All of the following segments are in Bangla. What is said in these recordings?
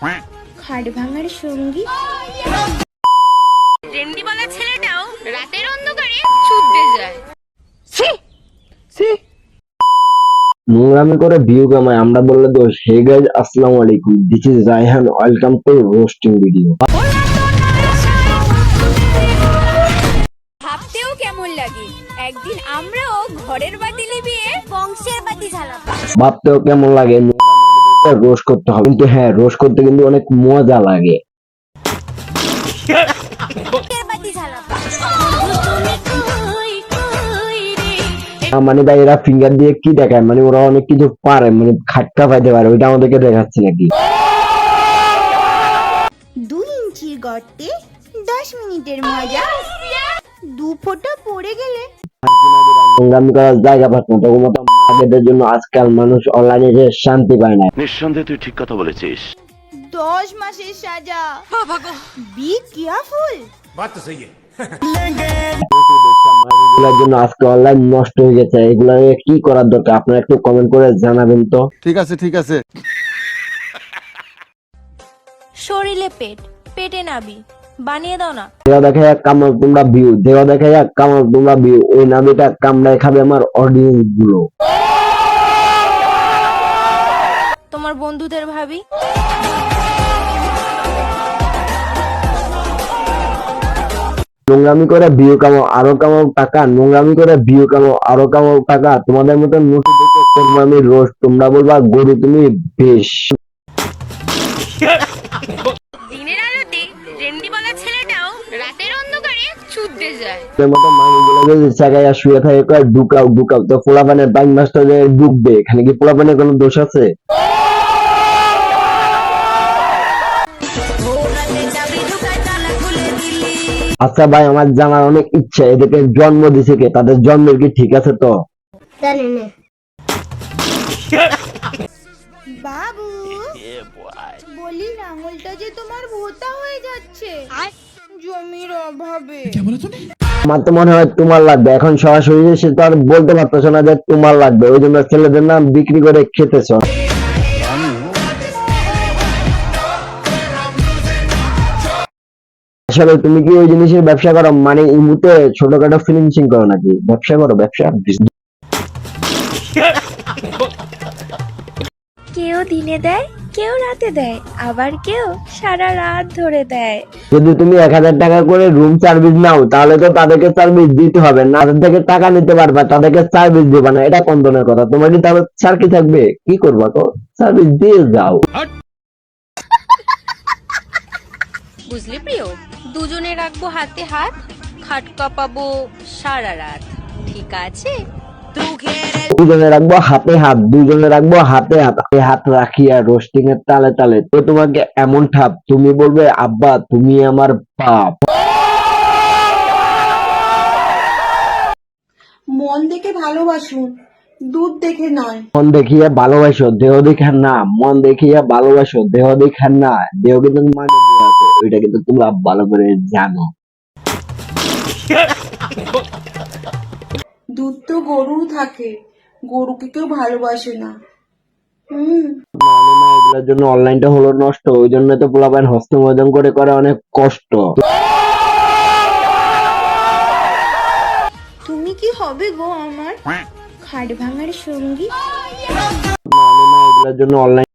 খাট ভাঙার সঙ্গী। রেন্ডি বলা ছেলেটাও রাতের অন্ধকারে ছুটতে যায়। নোংরামি করে ভিউ কামায় আমরা বললে দোষ। হে গাইজ, আসসালামু আলাইকুম, this is Raihan, welcome to roasting video. ভাবতেও কেমন লাগে একদিন আমরাও ঘরের বাতি লিবিয়ে বংশের বাতি জ্বালাবো। ভাবতেও কেমন লাগে, রোস্ট করতে হবে, কিন্তু হ্যাঁ, রোস্ট করতে কিন্তু অনেক মজা লাগে। মানে ভাই, এরা ফিঙ্গার দিয়ে কি দেখায়, মানে ওরা অনেক কিছু পারে, মানে খাটকা পাইতে পারে, ওইটা আমাদেরকে দেখাচ্ছে নাকি। 2 ইঞ্চির গর্তে 10 মিনিটের মজা, 2 ফোঁটা পড়ে গেলে নোংরামি করার জায়গা পাচ্ছে না, তখন মতো মাগেদের জন্য আজকাল মানুষ অনলাইনে যে শান্তি পায় না। নিঃসন্দেহে তুই ঠিক কথা বলেছিস। 10 মাসের সাজা। Be careful. এগুলোর জন্য আজকে অনলাইন নষ্ট হয়ে গেছে। এগুলো কি করার দরকার, আপনারা একটু কমেন্ট করে জানাবেন তো। ঠিক আছে ঠিক আছে। শরীরে পেট, পেটে নাবি বানিয়ে দাও না। দেওয়া দেখে এক কামড় তোমরা ভিউ, দেওয়া দেখে এক কামড় তোমরা ভিউ, ওই নাবিটা কামড়ায় খাবে আমার অডিয়েন্স গুলো। তোমার বন্ধুদের ভাবি। নোংরামি করে ভিউ কামাও, আরো কামাও টাকা, নোংরামি করে ভিউ কামাও, আরো কামাও টাকা। তোমাদের মতো মুখে দেখে করবো আমি রোস্ট, তোমরা বলবা গরু তুমি বেশ। দিনের আলোতে রেন্ডি বলা ছেলেটাও রাতের অন্ধকারে ছুটতে যায়। তোমাদের মতো মানুষগুলো যদি জায়গায় শুয়ে থাকে কয় ঢুকাও ঢুকাও, তো পোলাপানের বাইক মাস্টার ঢুকবে, এখানে কি পোলাপানের কোনো দোষ আছে? আচ্ছা ভাই, আমার জানার অনেক ইচ্ছা, এদেরকে জন্ম দিছে কে, তাদের জন্মের কি ঠিক আছে তো? বাবু বলি আঙুলটা যে তোমার ভোতা হয়ে যাচ্ছে জমির অভাবে। আমার তো মনে হয় তোমার লাগবে, এখন সরাসরি এসে তো আর বলতে পারতেছো না যে তোমার লাগবে, ওই জন্য ছেলেদের নাম বিক্রি করে খেতেছ। আসলে তুমি কি ওই জিনিসের ব্যবসা করো, মানে এই মুহূর্তে ছোটখাটো ফিনিশিং করো নাকি? ব্যবসা করো, ব্যবসা। কেউ দিনে দেয়, কেউ রাতে দেয়, আবার কেউ সারা রাত ধরে দেয়। যদি তুমি 1000 টাকা করে রুম সার্ভিস নাও, তাহলে তো তাদেরকে সার্ভিস দিতে হবে না, তাদের থেকে টাকা নিতে পারবা, তাদেরকে সার্ভিস দিবা না, এটা কোন ধরনের কথা? তোমার কি তাহলে ছাড় কি থাকবে? কি করবা তো, সার্ভিস দিয়ে যাও। বুঝলি প্রিয়, দুজনে রাখবো হাতে হাত, খাট কাঁপাবো সারা রাত, ঠিক আছে? দুজনে রাখবো হাতে হাত, দুজনে রাখবো হাতে হাত, হাত রাখিয়া রোস্টিং এর তালে তালে তো তোমাকে এমন ঠাপ, তুমি বলবে আব্বা তুমি আমার বাপ। মন দেখে ভালোবাসুন, দুধ দেখে নয়। মন দেখিয়া ভালোবাসো, দেহ দেখার না। মন দেখিয়া ভালোবাসো, দেহ দেখার না। দেহ কিন্তু মানে আছে, ওইটা কিন্তু তোমরা ভালো করে জানো। দুধ তো গরুর থাকে, গরুকে কেউ ভালোবাসে না। এগুলোর জন্য অনলাইনটা হলো নষ্ট, ওই জন্য তো পোলাপাইন হস্তমৈদন করে করে অনেক কষ্ট। তুমি কি হবে গো আমার খাট ভাঙার সঙ্গী। এগুলোর জন্য online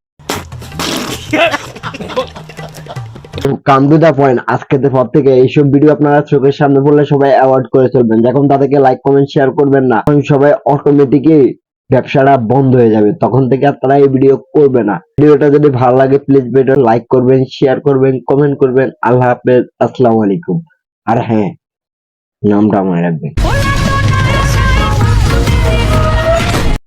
come to the point. আজকে পর থেকে এইসব ভিডিও আপনারা চোখের সামনে পড়লে সবাই অ্যাভয়েড করে চলবেন। যখন তাদেরকে লাইক কমেন্ট শেয়ার করবেন না, তখন সবাই অটোমেটিকই ব্যবসাটা বন্ধ হয়ে যাবে, তখন থেকে আপনারা এই ভিডিও করবে না। ভিডিওটা যদি ভালো লাগে প্লিজ ভিডিও লাইক করবেন, শেয়ার করবেন, কমেন্ট করবেন। আল্লাহ হাফেজ, আসসালামু আলাইকুম। আর হ্যাঁ, নামটা মনে রাখবেন।